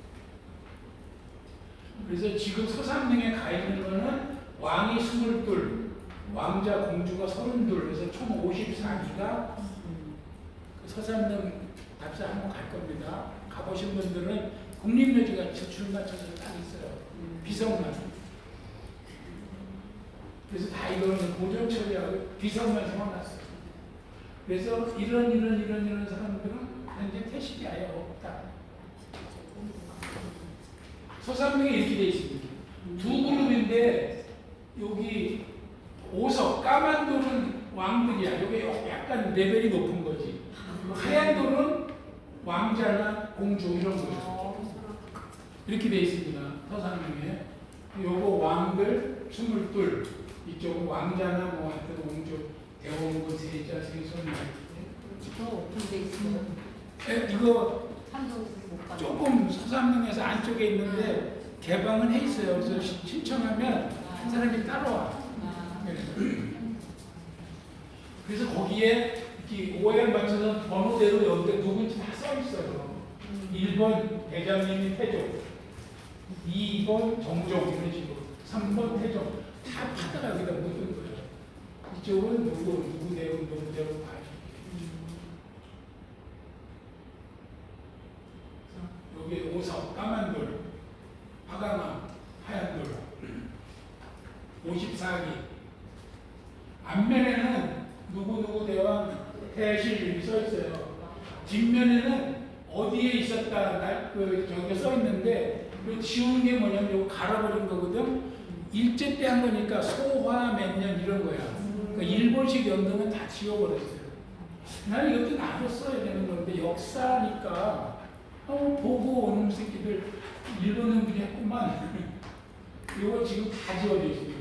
A: 그래서 지금 서삼릉에 가 있는 거는 왕이 22, 왕자 공주가 32, 그래서 총 54기가 서삼릉 답사 한번 갈 겁니다. 가보신 분들은 국립묘지가 줄 맞춰서 딱 있어요. 비석만. 그래서 다 이거는 보존 처리하고 비석만 세워놨어요. 그래서 이런 사람들은 현재 태식이 아예 없다. 서삼릉에 이렇게 돼 있습니다. 두 그룹인데 여기 5석 까만 돌은 왕들이야. 여기 약간 레벨이 높은 거지. 하얀 돌은 왕자나 공주 이런 거죠. 이렇게 돼 있습니다. 서삼릉에. 요거 왕들 22, 이쪽은 왕자나 뭐 하여튼 공주, 대원군, 세자, 세손
B: 더 오픈돼 있어요.
A: 이거 조금 서삼릉에서 안쪽에 있는데 개방은 해 있어요. 그래서 신청하면 한 사람이 따라와. 그래서 거기에 오해에 맞춰서 번호대로 여기 누군지 다 써 있어요. 1번 대장님이 태종, 2번 정종 이런 식으로, 3번 태종 다 파다가 여기다 묻은 거예요. 이쪽은 누구 대운 봐요. 여기 5석 까만 돌, 화강암 하얀 돌, 54기. 앞면에는 누구 대왕 태실 이렇게 써 있어요. 뒷면에는 어디에 있었다 저기 써 있는데 그 지운 게 뭐냐면 이거 갈아버린 거거든. 일제 때 한 거니까 소화 몇 년 이런 거야. 그러니까 일본식 연도는 다 지워버렸어요. 난 이것도 나도 써야 되는 건데 역사니까 보고 오는 새끼들 일본 놈들이 했구만. 이거 지금 다 지워져 있습니다.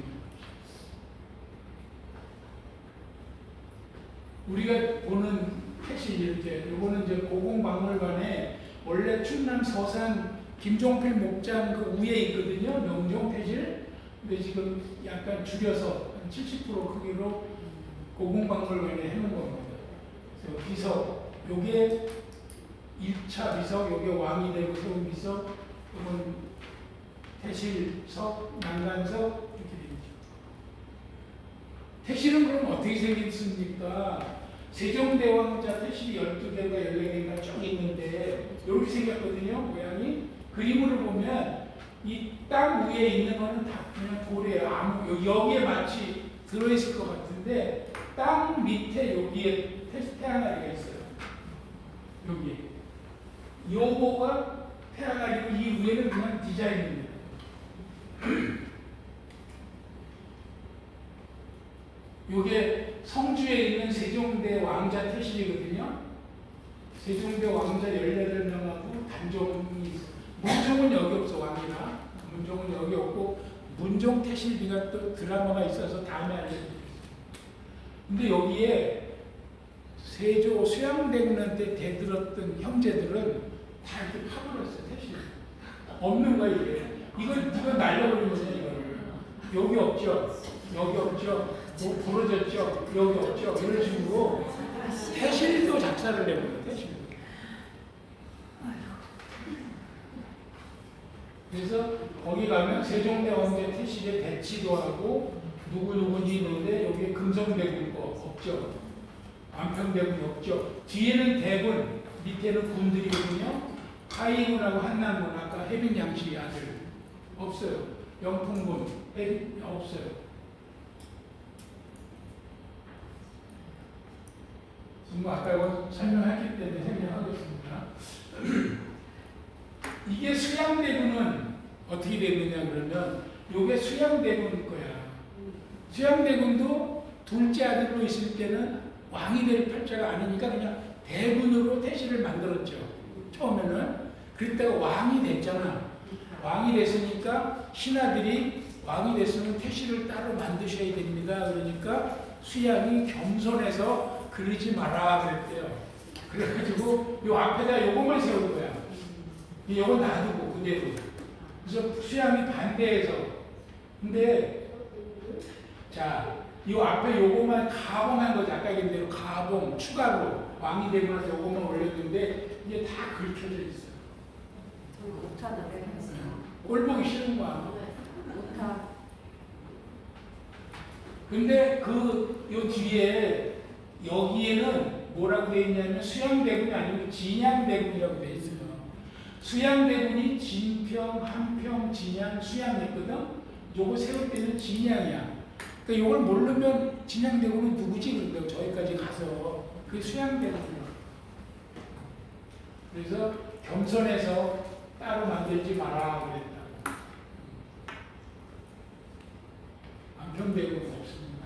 A: 우리가 보는 태실 이렇게, 이거는 이제 고궁박물관에 원래 충남 서산 김종필 목장 그 위에 있거든요. 명종 태실. 근데 지금 약간 줄여서 한 70% 크기로 고궁박물관에 해놓은 겁니다. 그래서 비석, 요게 1차 비석, 요게 왕이 되고 세운 비석, 이건 태실석, 난간석 이렇게 되죠. 태실은 그럼 어떻게 생겼습니까? 세종대왕자 태실이 12개가 14개가 쭉 있는데 이렇게 생겼거든요. 모양이. 그림으로 보면 이 땅 위에 있는 거는 다 그냥 돌이에요. 여기에 마치 들어있을 것 같은데 땅 밑에 여기에 태양아리가 있어요. 여기에. 요거가 태양아리고 이 위에는 그냥 디자인입니다. 요게 성주에 있는 세종대 왕자 태실이거든요. 세종대 왕자 18명하고 단종이 있어요. 문종은 여기 없어, 왕이나. 문종은 여기 없고, 문종 태실비가 또 드라마가 있어서 다음에 알려드리겠습니다. 근데 여기에 세조 수양대군한 때 대들었던 형제들은 다 이렇게 파버렸어요, 태실. 없는 거야, 이게. 이거 날려버린 거죠, 이거. 여기 없죠. 여기 없죠. 뭐 부러졌죠. 여기 없죠. 이런 식으로 태실도 작사를 내버려요. 태실. 그래서 거기 가면 세종대왕제 태실에 배치도 하고 누구누구니 있는데 여기에 금성대군 거 없죠. 안평대군이 없죠. 뒤에는 대군, 밑에는 군들이거든요. 하이군하고 한남군, 아까 해빈양씨 아들 없어요. 영풍군 없어요. 뭐 아까 이거 설명했기 때문에 설명하겠습니다. 이게 수양대군은 어떻게 됐느냐 그러면 이게 수양대군 거야. 수양대군도 둘째 아들로 있을 때는 왕이 될 팔자가 아니니까 그냥 대군으로 태실을 만들었죠. 처음에는. 그랬다가 왕이 됐잖아. 왕이 됐으니까 신하들이 왕이 됐으면 태실을 따로 만드셔야 됩니다. 그러니까 수양이 겸손해서 그러지 마라 그랬대요. 그래가지고 요 앞에다 요것만 세운 거야. 요거 놔두고 그대로. 그래서 수양이 반대해서. 근데 자, 요 앞에 요것만 가봉한 거죠. 아까 얘기한 대로 가봉 추가로 왕이 되고 나서 요것만 올렸는데 이게 다 긁혀져 있어요. 꼴 보기 싫은 거야. 근데 요 뒤에 여기에는 뭐라고 되어 있냐면 수양대군이 아니고 진양대군이라고 되어 있어요. 수양대군이 진평, 한평, 진양, 수양이거든. 요거 세울 때는 진양이야. 그러니까 요걸 모르면 진양대군은 누구지? 그런데 저기까지 가서 그게 수양대군이야. 그래서 겸손해서 따로 만들지 마라 그랬다. 안평대군은 없습니다.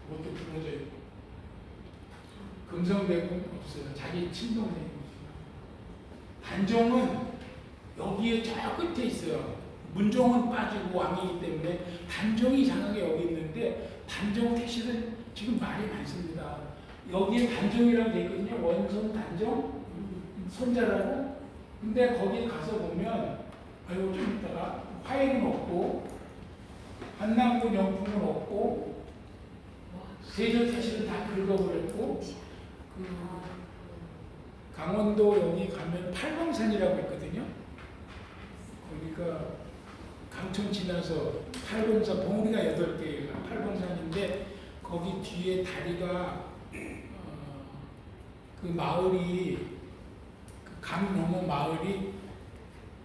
A: 그것도 부러져 있고. 금성대군 없어요. 자기 친동생이. 단종은 여기에 저 끝에 있어요. 문종은 빠지고 왕이기 때문에 단종이 이상하게 여기 있는데 단종 태실은 지금 말이 많습니다. 여기에 단종이라고 되어 있거든요. 원손 단종 손자라고. 근데 거기 가서 보면 아이고 좀 이따가 화해는 없고 한남군 영풍은 없고 세조 태실은 다 긁어버렸고 강원도 여기 가면 팔봉산이라고 있거든요. 거기가 강촌 지나서 팔봉산 봉우리가 8개가 팔봉산인데 거기 뒤에 다리가 그 마을이 그 강 넘어 마을이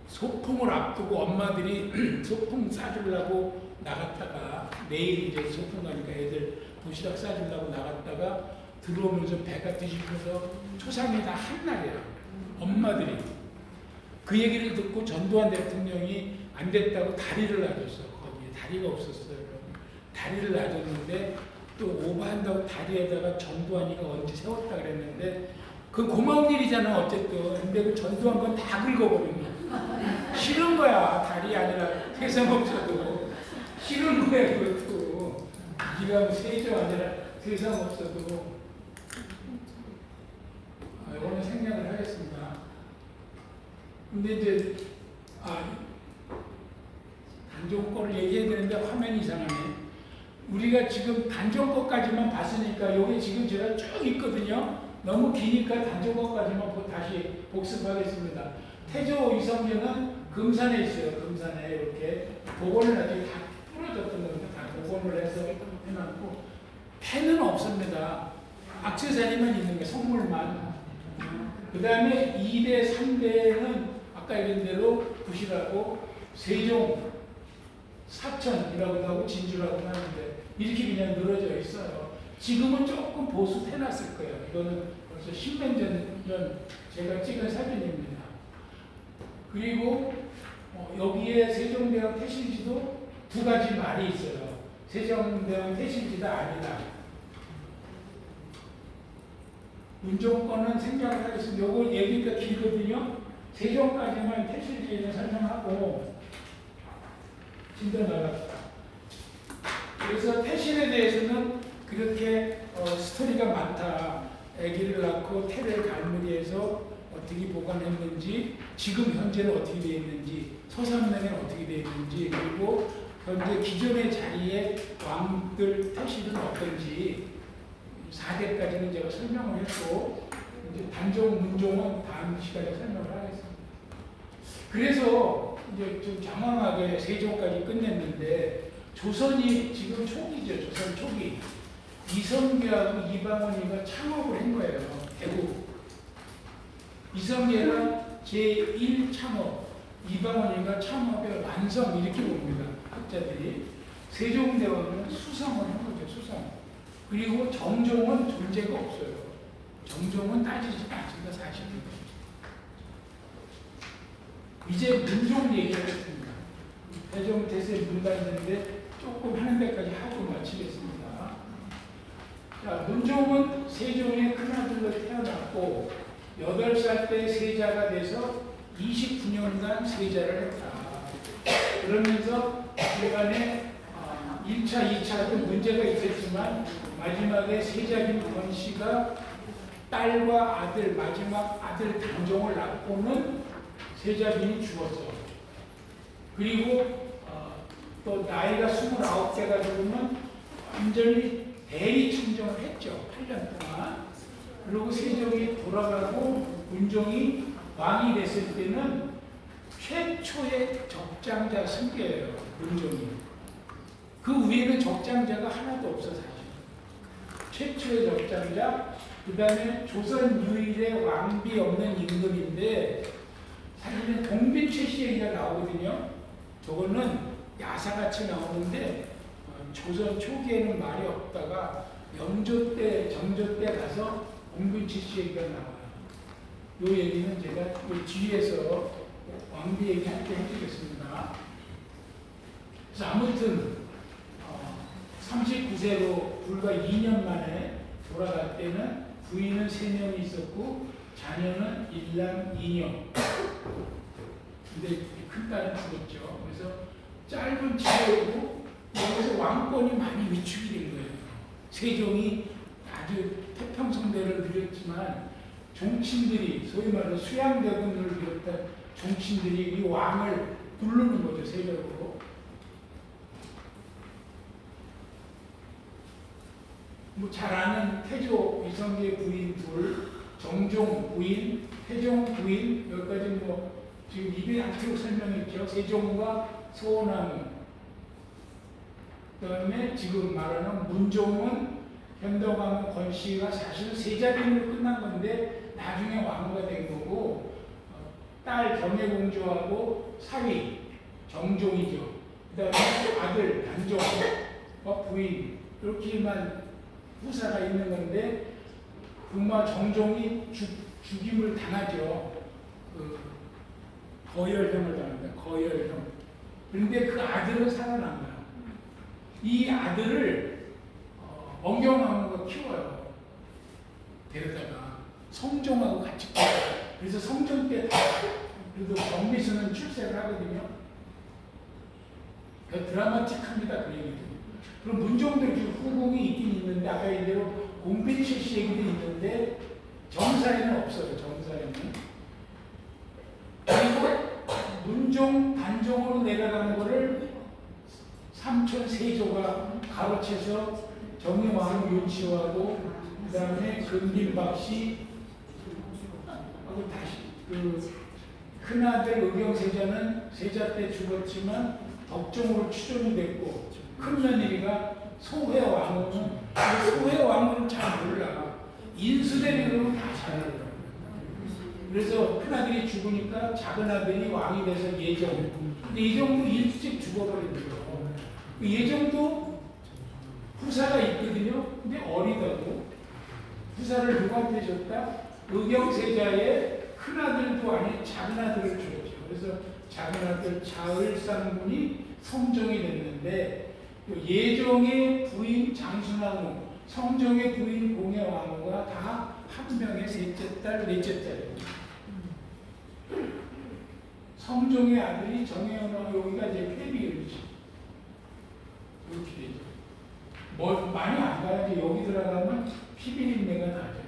A: 소풍을 앞두고 엄마들이 소풍 싸주려고 나갔다가 내일 이제 소풍 가니까 애들 도시락 싸주려고 나갔다가 들어오면서 배가 뒤집혀서 초상이 다 한날이야. 엄마들이. 그 얘기를 듣고 전두환 대통령이 안 됐다고 다리를 놔줬어. 거기에 다리가 없었어요. 다리를 놔줬는데 또 오버한다고 다리에다가 전두환이가 언제 세웠다 그랬는데 그 고마운 일이잖아 어쨌든. 근데 그 전두환 건 다 긁어버린 거야. 싫은 거야. 다리 아니라 세상 없어도. 싫은 거야 그것도. 네가 세조 아니라 세상 없어도. 이거는 생략을 하겠습니다. 근데 이제 단종 거를 얘기해야 되는데 화면이 이상하네. 우리가 지금 단종 거까지만 봤으니까 여기 지금 제가 쭉 있거든요. 너무 기니까 단종 거까지만 다시 복습하겠습니다. 태조 이성계는 금산에 있어요. 금산에 이렇게 복원을 나중에 다 부러졌던 건데 다 복원을 해서 해놨고 펜은 없습니다. 액세서리만 있는 게 선물만. 그 다음에 2대, 3대는 아까 얘기한 대로 부실하고 세종, 사천이라고도 하고 진주라고도 하는데 이렇게 그냥 늘어져 있어요. 지금은 조금 보수해놨을 거예요. 이거는 벌써 10년 전 제가 찍은 사진입니다. 그리고 여기에 세종대왕 태실지도 2가지 말이 있어요. 세종대왕 태실지다 아니다. 문종권은 생략을 하겠습니다. 요거 얘기가 길거든요. 세종까지만 태실지는 설명하고 진도 나갑니다. 그래서 태실에 대해서는 그렇게 스토리가 많다. 아기를 낳고 태를 갈무리해서 어떻게 보관했는지, 지금 현재는 어떻게 되어 있는지, 서산면에 어떻게 되어 있는지, 그리고 현재 기존의 자리에 왕들 태실은 어떤지 4대까지는 제가 설명을 했고 이제 단종, 문종은 다음 시간에 설명을 하겠습니다. 그래서 이제 좀 장황하게 세종까지 끝냈는데 조선이 지금 초기죠. 조선 초기. 이성계하고 이방원이가 창업을 한 거예요. 대구. 이성계가 제1창업, 이방원이가 창업의 완성 이렇게 봅니다. 학자들이. 세종대왕은 수성을 한 거죠. 수성. 그리고 정종은 존재가 없어요. 정종은 따지지 않습니다. 사실은. 이제 문종 얘기하겠습니다. 대종 대세 문단인데 조금 하는 데까지 하고 마치겠습니다. 자, 문종은 세종의 큰아들로 태어났고 8살 때 세자가 돼서 29년간 세자를 했다. 그러면서 중간에 1차, 2차도 문제가 있었지만 마지막에 세자인 권씨가 딸과 아들, 마지막 아들 단종을 낳고는 세자빈이 죽었어. 그리고 또 나이가 29세가 되면 완전히 대리 청정을 했죠. 8년 동안. 그리고 세종이 돌아가고 문종이 왕이 됐을 때는 최초의 적장자 승계예요. 문종이. 그 위에는 적장자가 하나도 없어 사실. 최초의 적장자. 그 다음에 조선 유일의 왕비 없는 임금인데 사실은 공빈 최씨 얘기가 나오거든요. 저거는 야사같이 나오는데 조선 초기에는 말이 없다가 영조 때, 정조 때 가서 공빈 최씨 얘기가 나와요. 이 얘기는 제가 그 뒤에서 왕비 얘기할 때 해주겠습니다. 그래서 아무튼 39세로 불과 2년 만에 돌아갈 때는 부인은 3명이 있었고 자녀는 1남 2녀. 근데 큰 딸은 죽었죠. 그래서 짧은 치료이고 여기서 왕권이 많이 위축이 된 거예요. 세종이 아주 태평성대를 누렸지만 종친들이 소위 말해서 수양대군을 비롯한 종친들이 이 왕을 부르는 거죠. 세력으로. 뭐 잘 아는 태조 이성계 부인 둘, 정종 부인, 태종 부인 여기까지 뭐 지금 입에 안 튀고 설명했죠. 세종과 소나무. 그다음에 지금 말하는 문종은 현덕왕 권씨가 사실은 세자빈으로 끝난 건데 나중에 왕후가 된 거고 딸 경혜공주하고 사위 정종이죠. 그다음에 아들 단종과 부인 이렇게만 후사가 있는 건데 부마 정종이 죽임을 당하죠. 거열형을 당합니다. 거열형. 그런데 그 아들은 살아난 거야. 이 아들을 엄경왕후가 키워요. 데려다가 성종하고 같이 키워요. 그래서 성종 때 그래도 경미수는 출세를 하거든요. 드라마틱합니다. 그 얘기도. 그럼 문종도 후궁이 있긴 있는데 아까 얘기대로 공빈 최씨 얘기도 있는데 정사에는 없어요. 정사에는. 그리고 문종 단종으로 내려가는 거를 삼촌 세조가 가로채서 정의왕 윤치호하고 그 다음에 근빈박씨 하고 다시 그 큰아들 의경세자는 세자 때 죽었지만 덕종으로 추존이 됐고 큰 며느리가 소회왕후는 소회왕후는 잘 몰라. 인수대비로는 다 잘 알아. 그래서 큰아들이 죽으니까 작은아들이 왕이 돼서 예정. 근데 예정도 일찍 죽어버린 거예요. 예정도 후사가 있거든요. 근데 어리다고. 후사를 누구한테 줬다? 의경세자의 큰아들도 아닌 작은아들을 줬죠. 그래서 작은아들 자을상군이 성종이 됐는데 예종의 부인 장순왕후, 성종의 부인 공혜왕후가 다 한 명의 셋째 딸, 넷째 딸입니다. 성종의 아들이 정혜원왕후 여기가 이제 폐비율이지. 이렇게 되죠. 뭐 많이 안 가야지 여기 들어가면 피비린내가 나죠.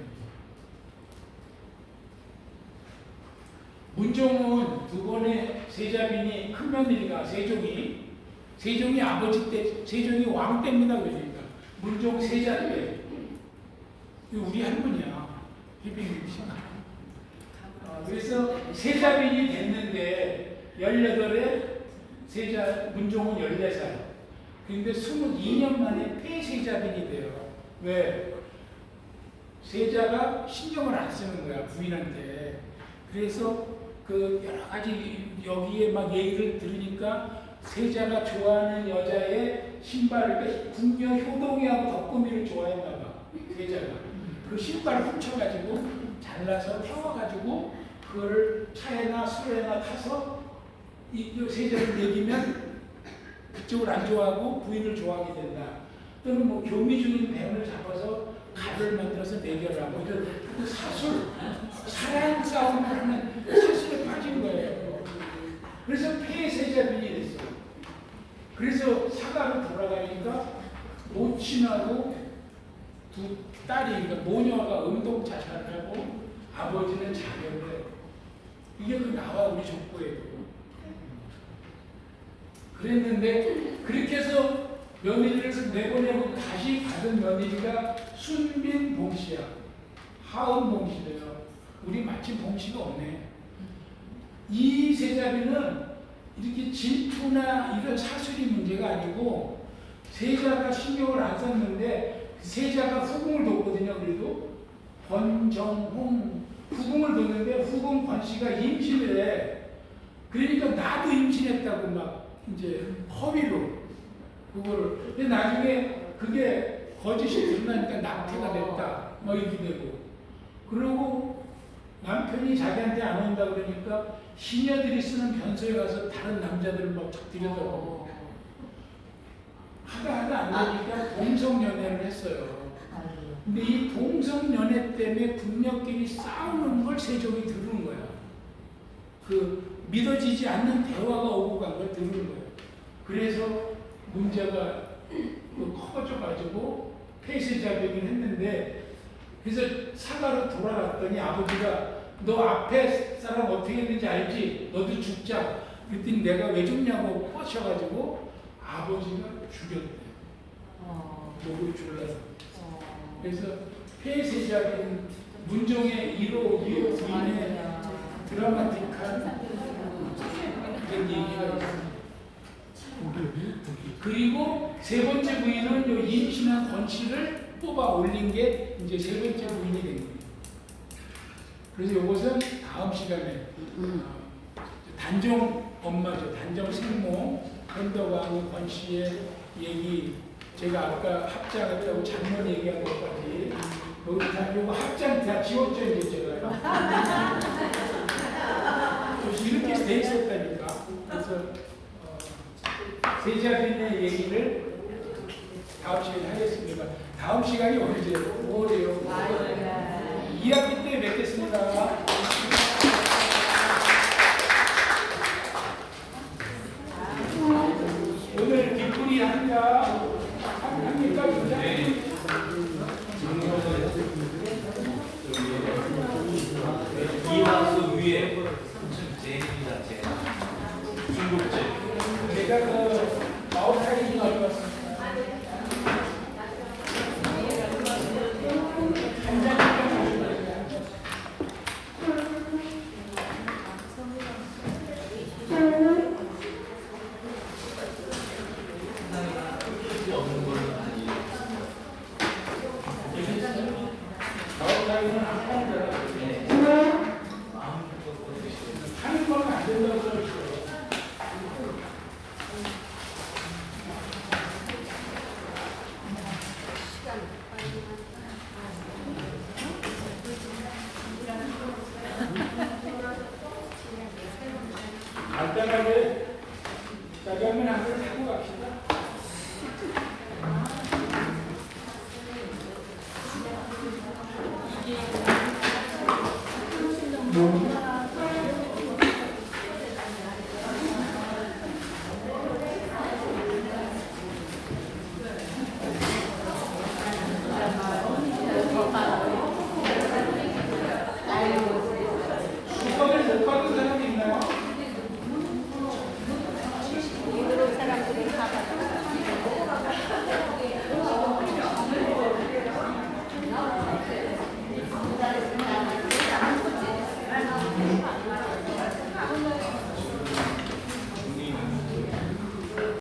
A: 문종은 두 번의 세자빈이 큰 며느리가 세종이 아버지 때 세종이 왕 때입니다. 그러니까 문종 세자 때 우리 할머니야. 피비린내가. 그래서 세자빈이 됐는데 18에 세자 문종은 14살. 근데 22년 만에 폐세자빈이 돼요. 왜? 세자가 신경을 안 쓰는 거야, 부인한테. 그래서 그 여러 가지 여기에 막 얘기를 들으니까 세자가 좋아하는 여자의 신발을, 그러니까 궁녀 효동이하고 덕금이를 좋아했나 봐, 세자가. 그 신발을 훔쳐가지고 잘라서 태워가지고 그거를 차에나 술에나 타서 이 세자를 먹이면 그쪽을 안 좋아하고 부인을 좋아하게 된다. 또는 뭐 교미 중인 뱀을 잡아서 가를 만들어서 먹여라고. 그 사술, 사랑 싸움을 하는 사술에 빠진 거예요. 그래서 폐세자빈이 됐어요. 그래서 사가로 돌아가니까 모친하고 두 딸이, 그러니까 모녀가 음동 자살을 하고 아버지는 자결을 해요. 이게 그 나와 우리 족보예요. 그랬는데 그렇게 해서 며느리를 내보내고 다시 받은 며느리가 순빈 봉씨야. 하은 봉씨래요. 우리 마침 봉씨가 없네. 이 세자비는 이렇게 질투나 이런 사술이 문제가 아니고 세자가 신경을 안 썼는데 세자가 후궁을 뒀거든요. 그래도 권정홍 후궁을 뒀는데 후궁 권씨가 임신을 해. 그러니까 나도 임신했다고 막 이제 허위로 그거를. 근데 나중에 그게 거짓이 드러나니까 낙태가 됐다 막 이렇게 되고, 그리고 남편이 자기한테 안 온다 그러니까 시녀들이 쓰는 변소에 가서 다른 남자들을 막 들여다보고 하다 안 되니까 동성연애를 했어요. 근데 이 동성연애 때문에 국녀끼리 싸우는 걸 세종이 들은 거야. 그 믿어지지 않는 대화가 오고 간 걸 들은 거예요. 그래서 문제가 커져가지고 폐쇄자변을 했는데, 그래서 사가로 돌아갔더니 아버지가 너 앞에 사람 어떻게 했는지 알지? 너도 죽자. 그랬더니 내가 왜 죽냐고 꼬셔가지고 아버지가 죽였대. 목을 졸라서. 그래서 폐쇄자변 문종의 1호, 2호 부인의 드라마틱한 그런 얘기가 있습니다. 그리고 세 번째 부인은 요 임신한 권씨를 뽑아 올린 게 이제 세 번째 부인이 된 겁니다. 그래서 이것은 다음 시간에 단종 엄마죠. 단종 생모 현덕왕후 권씨의 얘기, 제가 아까 합장했다고 장문 얘기한 것까지 요거 합장 다 지웠죠 이제 제가. 이렇게 돼 있었다니까. 그래서 세자빈의 얘기를 다음 시간에 하겠습니다. 다음 시간이 언제요? 5월이요. 2학기 때 뵙겠습니다. 오늘 뒷풀이 합니다. 합니까? 네.
C: 이화수 위에 제입니다. 제 중국제.
A: 제가 그 마오타이를 가져왔습니다. 마오타이는